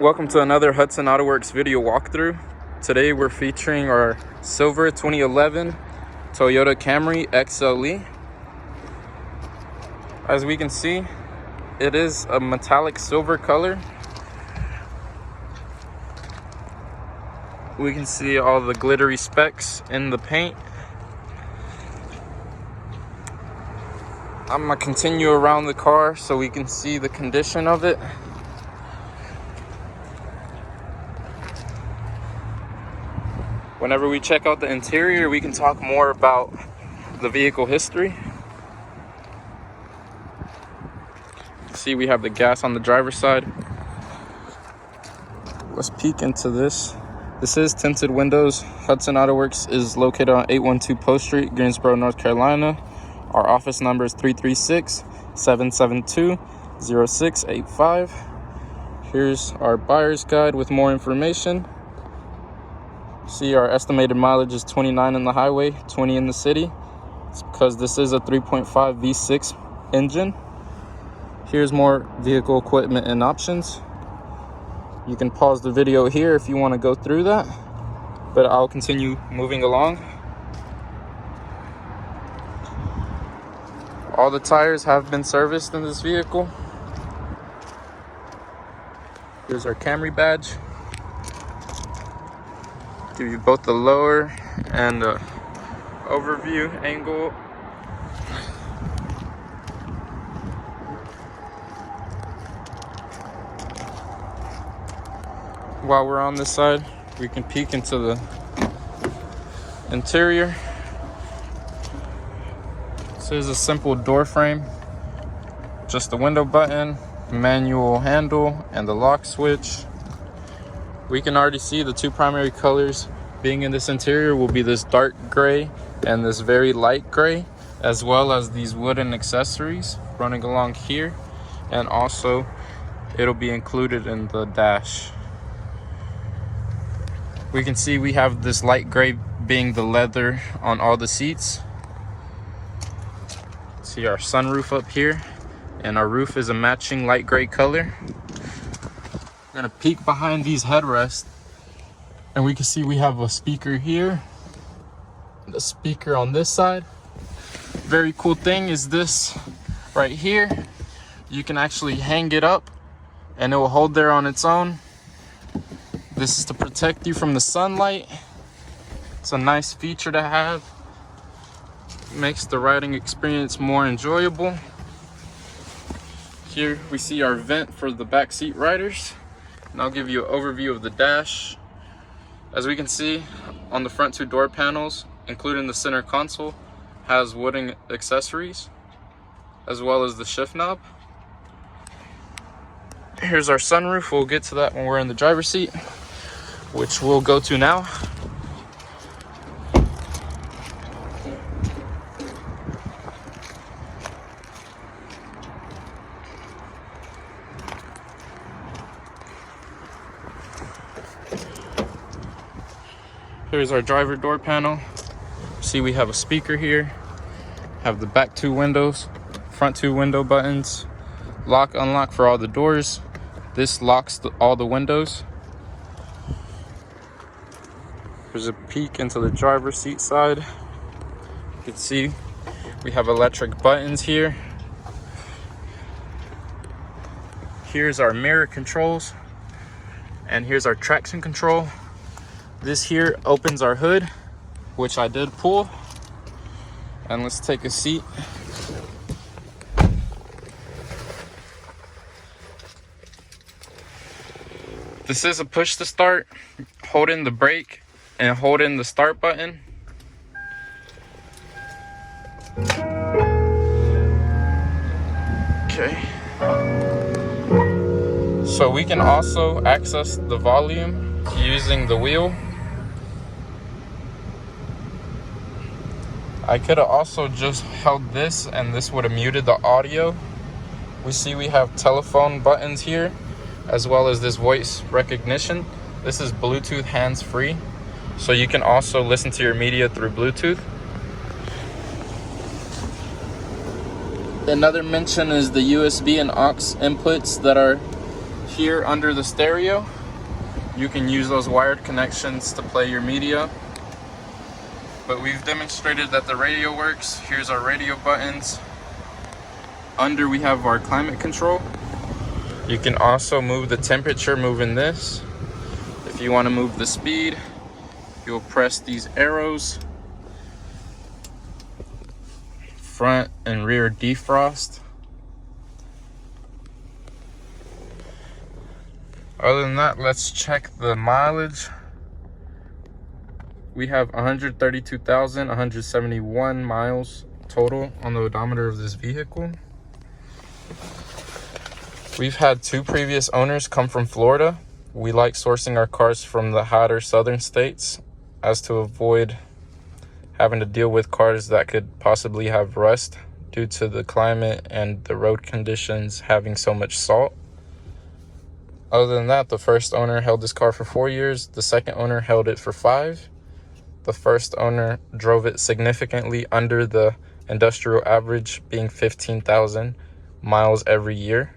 Welcome to another Hudson Autoworks video walkthrough. Today we're featuring our silver 2011 Toyota Camry XLE. As we can see, it is a metallic silver color. We can see all the glittery specks in the paint. I'm gonna continue around the car so we can see the condition of it. Whenever we check out the interior, we can talk more about the vehicle history. See, we have the gas on the driver's side. Let's peek into this. This is tinted windows. Hudson Autoworks is located on 812 Post Street, Greensboro, North Carolina. Our office number is 336-772-0685. Here's our buyer's guide with more information. See, our estimated mileage is 29 in the highway, 20 in the city. It's because this is a 3.5 V6 engine. Here's more vehicle equipment and options. You can pause the video here if you want to go through that, but I'll continue moving along. All the tires have been serviced in this vehicle. Here's our Camry badge. Give you both the lower and the overview angle. While we're on this side, we can peek into the interior. This is a simple door frame, just the window button, manual handle, and the lock switch. We can already see the two primary colors being in this interior will be this dark gray and this very light gray, as well as these wooden accessories running along here, and also it'll be included in the dash. We can see we have this light gray being the leather on all the seats. See our sunroof up here, and our roof is a matching light gray color. We're gonna peek behind these headrests, and we can see we have a speaker here, the speaker on this side. Very cool thing is this right here. You can actually hang it up and it will hold there on its own. This is to protect you from the sunlight. It's a nice feature to have. Makes the riding experience more enjoyable. Here we see our vent for the back seat riders. And I'll give you an overview of the dash. As we can see, on the front two door panels, including the center console, has wooden accessories, as well as the shift knob. Here's our sunroof. We'll get to that when we're in the driver's seat, which we'll go to now. Here's our driver door panel. See, we have a speaker here, have the back two windows, front two window buttons, lock, unlock for all the doors. This locks all the windows. There's a peek into the driver's seat side. You can see we have electric buttons here. Here's our mirror controls, and here's our traction control. This here opens our hood, which I did pull. And let's take a seat. This is a push to start. Hold in the brake and hold in the start button. Okay. So we can also access the volume using the wheel. I could have also just held this and this would have muted the audio. We see we have telephone buttons here, as well as this voice recognition. This is Bluetooth hands-free, so you can also listen to your media through Bluetooth. Another mention is the USB and aux inputs that are here under the stereo. You can use those wired connections to play your media. But we've demonstrated that the radio works. Here's our radio buttons. Under we have our climate control. You can also move the temperature moving this. If you want to move the speed, you'll press these arrows. Front and rear defrost. Other than that, let's check the mileage. We have 132,171 miles total on the odometer of this vehicle. We've had 2 previous owners come from Florida. We like sourcing our cars from the hotter southern states as to avoid having to deal with cars that could possibly have rust due to the climate and the road conditions having so much salt. Other than that, the first owner held this car for 4 years. The second owner held it for 5. The first owner drove it significantly under the industrial average, being 15,000 miles every year.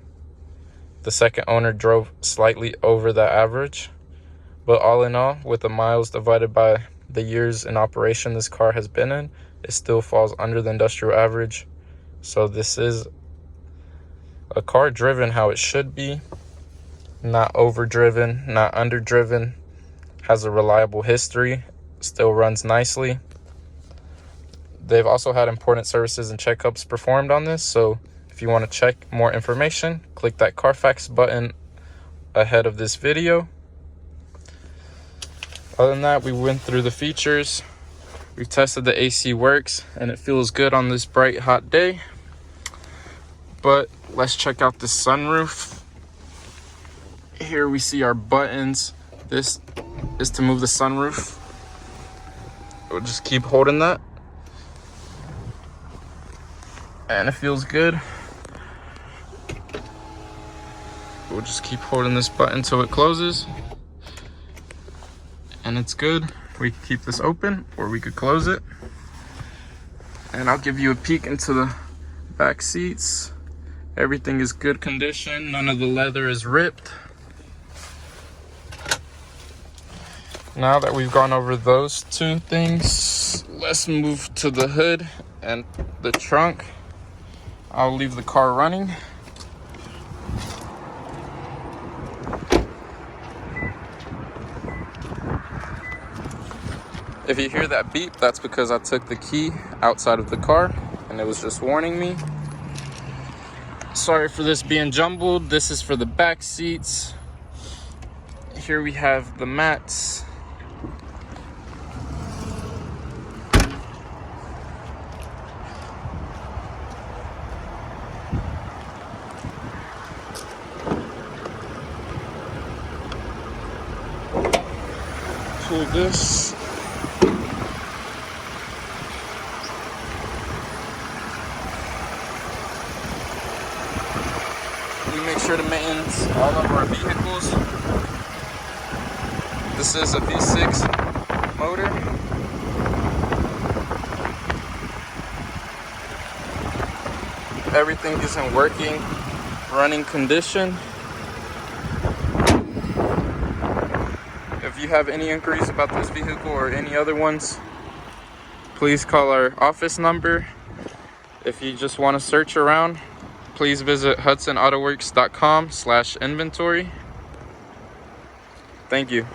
The second owner drove slightly over the average. But all in all, with the miles divided by the years in operation this car has been in, it still falls under the industrial average. So this is a car driven how it should be. Not overdriven, not underdriven, has a reliable history, still runs nicely. They've also had important services and checkups performed on this, so if you want to check more information, click that CARFAX button ahead of this video. Other than that, we went through the features. We've tested the AC works, and it feels good on this bright, hot day. But let's check out the sunroof. Here we see our buttons. This is to move the sunroof. We'll just keep holding that. And it feels good. We'll just keep holding this button till it closes. And it's good. We can keep this open or we could close it. And I'll give you a peek into the back seats. Everything is good condition. None of the leather is ripped. Now that we've gone over those 2 things, let's move to the hood and the trunk. I'll leave the car running. If you hear that beep, that's because I took the key outside of the car and it was just warning me. Sorry for this being jumbled. This is for the back seats. Here we have the mats. Pull this. We make sure to maintenance all of our vehicles. This is a V6 motor. Everything is in working, running condition. If you have any inquiries about this vehicle or any other ones, please call our office number. If you just want to search around, please visit hudsonautoworks.com/inventory. Thank you.